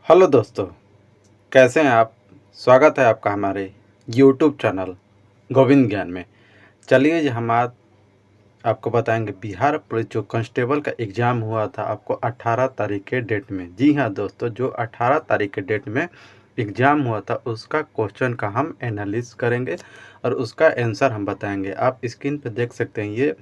Hello दोस्तों, कैसे हैं आप? स्वागत है आपका हमारे यूट्यूब चैनल गोविंद ज्ञान में। चलिए जी हम आज आपको बताएंगे बिहार पुलिस जो कांस्टेबल का एग्ज़ाम हुआ था आपको 18 तारीख के डेट में। जी हाँ दोस्तों, जो 18 तारीख के डेट में एग्ज़ाम हुआ था उसका क्वेश्चन का हम एनालिसिस करेंगे और उसका आंसर हम बताएंगे। आप स्क्रीन पर देख सकते हैं, ये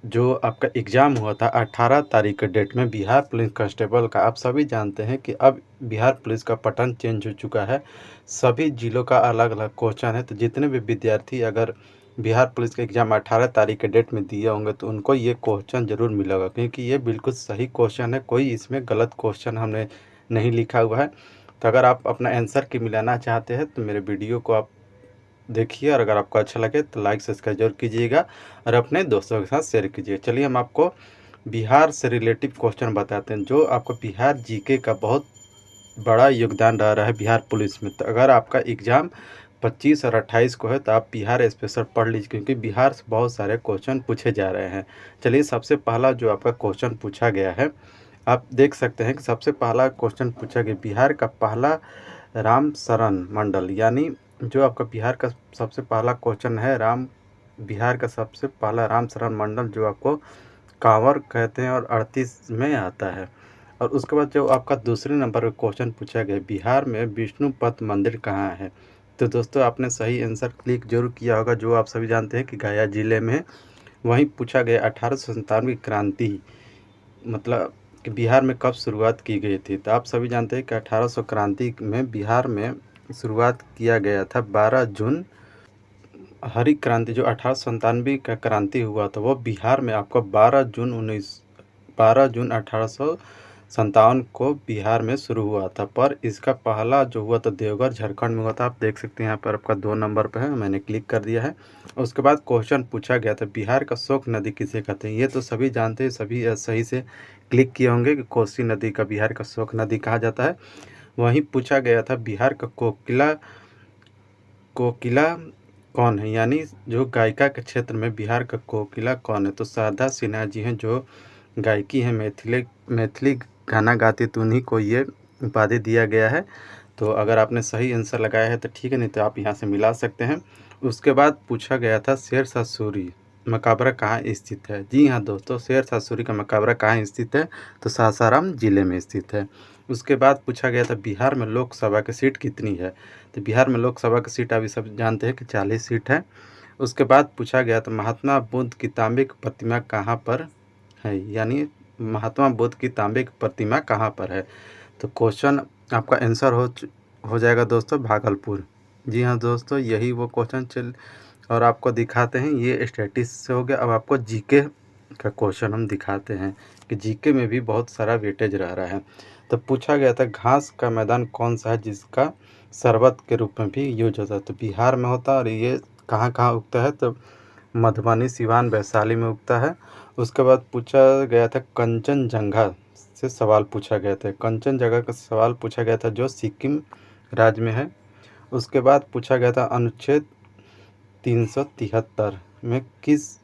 जो आपका एग्ज़ाम हुआ था 18 तारीख के डेट में बिहार पुलिस कांस्टेबल का। आप सभी जानते हैं कि अब बिहार पुलिस का पैटर्न चेंज हो चुका है। सभी ज़िलों का अलग अलग क्वेश्चन है, तो जितने भी विद्यार्थी अगर बिहार पुलिस का एग्ज़ाम 18 तारीख के डेट में दिए होंगे तो उनको ये क्वेश्चन ज़रूर मिलेगा, क्योंकि ये बिल्कुल सही क्वेश्चन है। कोई इसमें गलत क्वेश्चन हमने नहीं लिखा हुआ है। तो अगर आप अपना आंसर की मिलाना चाहते हैं तो मेरे वीडियो को आप देखिए, और अगर आपको अच्छा लगे तो लाइक सब्सक्राइब जरूर कीजिएगा और अपने दोस्तों के साथ शेयर कीजिए। चलिए हम आपको बिहार से रिलेटिव क्वेश्चन बताते हैं, जो आपको बिहार जीके का बहुत बड़ा योगदान रह रहा है बिहार पुलिस में। तो अगर आपका एग्ज़ाम 25 और 28 को है तो आप बिहार स्पेशल पढ़ लीजिए, क्योंकि बिहार से बहुत सारे क्वेश्चन पूछे जा रहे हैं। चलिए सबसे पहला जो आपका क्वेश्चन पूछा गया है, आप देख सकते हैं कि सबसे पहला क्वेश्चन पूछा गया बिहार का पहला राम शरण मंडल, यानी जो आपका बिहार का सबसे पहला क्वेश्चन है बिहार का सबसे पहला राम शरण मंडल जो आपको कांवर कहते हैं और 38 में आता है। और उसके बाद जो आपका दूसरे नंबर पर क्वेश्चन पूछा गया बिहार में विष्णुपद मंदिर कहाँ है। तो दोस्तों आपने सही आंसर क्लिक जरूर किया होगा, जो आप सभी जानते हैं कि गया जिले में। वहीं पूछा गया 1897 की क्रांति, मतलब कि बिहार में कब शुरुआत की गई थी। तो आप सभी जानते हैं कि 1800 क्रांति में बिहार में शुरुआत किया गया था 12 जून। हरित क्रांति जो 1897 का क्रांति हुआ था वो बिहार में आपको 12 जून 1857 को बिहार में शुरू हुआ था। पर इसका पहला जो हुआ था देवघर झारखंड में हुआ था। आप देख सकते हैं यहाँ पर आपका 2 नंबर पे है, मैंने क्लिक कर दिया है। उसके बाद क्वेश्चन पूछा गया था बिहार का शोक नदी किसे कहते हैं। ये तो सभी जानते हैं, सभी सही से क्लिक किए होंगे कि कोसी नदी का बिहार का शोक नदी कहा जाता है। वहीं पूछा गया था बिहार का कोकिला कोकिला कौन है, यानी जो गायिका के क्षेत्र में बिहार का कोकिला कौन है। तो शारदा सिन्हा जी हैं, जो गायकी है मैथिली मैथिली गाना गाती, तो उन्हीं को ये उपाधि दिया गया है। तो अगर आपने सही आंसर लगाया है तो ठीक है, नहीं तो आप यहाँ से मिला सकते हैं। उसके बाद पूछा गया था शेरशाह सूरी मकबरा कहाँ स्थित है। जी हाँ दोस्तों, शेरशाह सूरी का मकबरा कहाँ स्थित है, तो सासाराम जिले में स्थित है। उसके बाद पूछा गया था बिहार में लोकसभा की सीट कितनी है। तो बिहार में लोकसभा की सीट अभी सब जानते हैं कि 40 सीट है। उसके बाद पूछा गया था महात्मा बुद्ध की तांबे की प्रतिमा कहाँ पर है, यानी महात्मा बुद्ध की तांबे की प्रतिमा कहाँ पर है। तो क्वेश्चन आपका आंसर हो जाएगा दोस्तों भागलपुर। जी हाँ दोस्तों, यही वो क्वेश्चन चल और आपको दिखाते हैं। ये स्टैटिस्टिक्स से हो गया। अब आपको जीके का क्वेश्चन हम दिखाते हैं कि जीके में भी बहुत सारा वेटेज रह रहा है। तो पूछा गया था घास का मैदान कौन सा है जिसका शरबत के रूप में भी यूज होता है। तो बिहार में होता है, और ये कहाँ कहाँ उगता है, तो मधुबनी सिवान वैशाली में उगता है। उसके बाद पूछा गया था कंचनजंगा से सवाल पूछा गया था। कंचनजंगा का सवाल पूछा गया था जो सिक्किम राज्य में है। उसके बाद पूछा गया था अनुच्छेद 373 में किस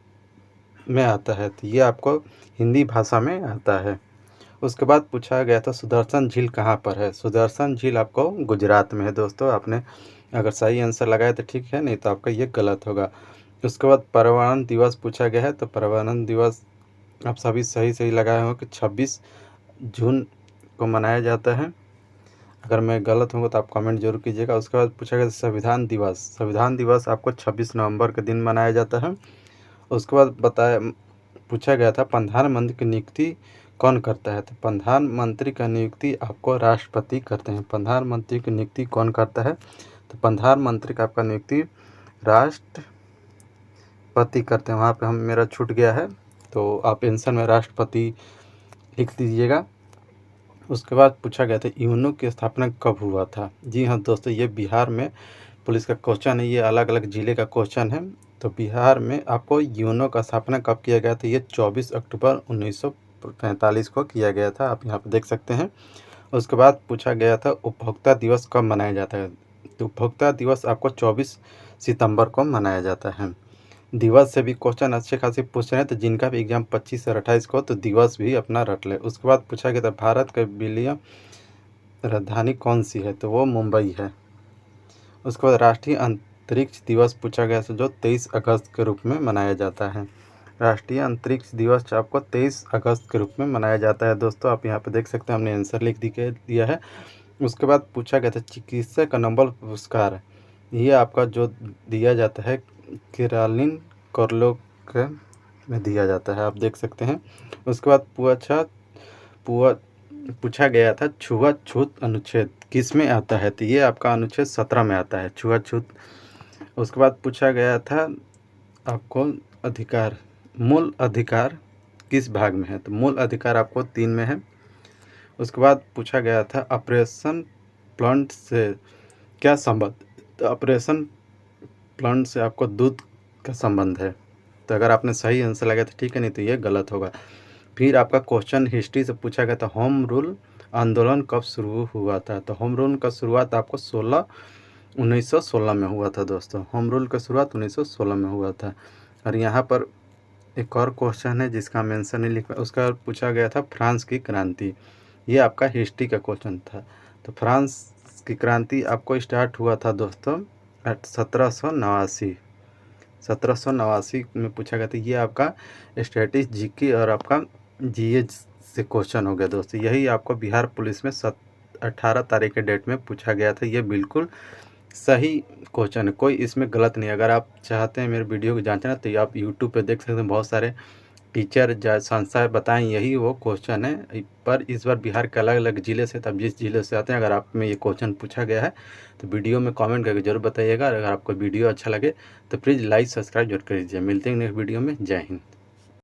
में आता है, तो ये आपको हिंदी भाषा में आता है। उसके बाद पूछा गया था सुदर्शन झील कहाँ पर है। सुदर्शन झील आपको गुजरात में है। दोस्तों आपने अगर सही आंसर लगाया तो ठीक है, नहीं तो आपका ये गलत होगा। उसके बाद पर्यावरण दिवस पूछा गया है। तो पर्यावरण दिवस आप सभी सही सही लगाए हो कि 26 जून को मनाया जाता है। अगर मैं गलत हूँ तो आप कमेंट जरूर कीजिएगा। उसके बाद पूछा गया संविधान दिवस। संविधान दिवस आपको 26 नवंबर के दिन मनाया जाता है। उसके बाद पूछा गया था प्रधानमंत्री की नियुक्ति कौन करता है। तो प्रधानमंत्री का नियुक्ति आपको राष्ट्रपति करते हैं। प्रधानमंत्री की नियुक्ति कौन करता है, तो प्रधानमंत्री का आपका नियुक्ति राष्ट्रपति करते हैं। वहाँ पे हम मेरा छूट गया है, तो आप आंसर में राष्ट्रपति लिख दीजिएगा। उसके बाद पूछा गया था यूनो की स्थापना कब हुआ था। जी हाँ दोस्तों, ये बिहार में पुलिस का क्वेश्चन है, ये अलग अलग ज़िले का क्वेश्चन है। तो बिहार में आपको यूनो का स्थापना कब किया गया था, ये 24 अक्टूबर 1945 को किया गया था। आप यहाँ पर देख सकते हैं। उसके बाद पूछा गया था उपभोक्ता दिवस कब मनाया जाता है। तो उपभोक्ता दिवस आपको 24 सितंबर को मनाया जाता है। दिवस से भी क्वेश्चन अच्छे खासे पूछ रहे हैं, तो जिनका भी एग्जाम 25 और 28 को, तो दिवस भी अपना रट ले। उसके बाद पूछा गया था भारत का विलियम राजधानी कौन सी है, तो वो मुंबई है। उसके बाद राष्ट्रीय अंतरिक्ष दिवस पूछा गया है जो 23 अगस्त के रूप में मनाया जाता है। राष्ट्रीय अंतरिक्ष दिवस आपको 23 अगस्त के रूप में मनाया जाता है। दोस्तों आप यहाँ पे देख सकते हैं, हमने आंसर लिख दिया है। उसके बाद पूछा गया था चिकित्सा का नोबेल पुरस्कार, ये आपका जो दिया जाता है कैरोलिन कार्लोक में दिया जाता है, आप देख सकते हैं। उसके बाद पूछा गया था छुआछूत अनुच्छेद किस में आता है, तो ये आपका अनुच्छेद 17 में आता है, छुआछूत। उसके बाद पूछा गया था आपको मूल अधिकार किस भाग में है, तो मूल अधिकार आपको 3 में है। उसके बाद पूछा गया था ऑपरेशन प्लांट से क्या संबंध, तो ऑपरेशन प्लांट से आपको दूध का संबंध है। तो अगर आपने सही आंसर लगाया तो ठीक है, नहीं तो ये गलत होगा। फिर आपका क्वेश्चन हिस्ट्री से पूछा गया था होम रूल आंदोलन कब शुरू हुआ था, तो होम रूल का शुरुआत आपको 1916 में हुआ था। दोस्तों होम रूल का शुरुआत 1916 में हुआ था। और यहाँ पर एक और क्वेश्चन है जिसका मैं आंसर नहीं लिख पाया, उसका पूछा गया था फ्रांस की क्रांति, ये आपका हिस्ट्री का क्वेश्चन था। तो फ्रांस की क्रांति आपको स्टार्ट हुआ था दोस्तों 1789 में पूछा गया था। ये आपका स्टैटिस्टिक्स जीके और आपका जीए से क्वेश्चन हो गया दोस्तों। यही आपको बिहार पुलिस में 18 तारीख के डेट में पूछा गया था। ये बिल्कुल सही क्वेश्चन है, कोई इसमें गलत नहीं। अगर आप चाहते हैं मेरे वीडियो को जांचना तो आप यूट्यूब पे देख सकते हैं, बहुत सारे टीचर संस्थाएं बताएं यही वो क्वेश्चन है। पर इस बार बिहार के अलग अलग ज़िले से, तब जिस ज़िले से आते हैं अगर आप में ये क्वेश्चन पूछा गया है तो वीडियो में कमेंट करके जरूर बताइएगा। अगर आपको वीडियो अच्छा लगे तो प्लीज़ लाइक सब्सक्राइब जरूर कर दीजिए। मिलते हैं नेक्स्ट वीडियो में। जय हिंद।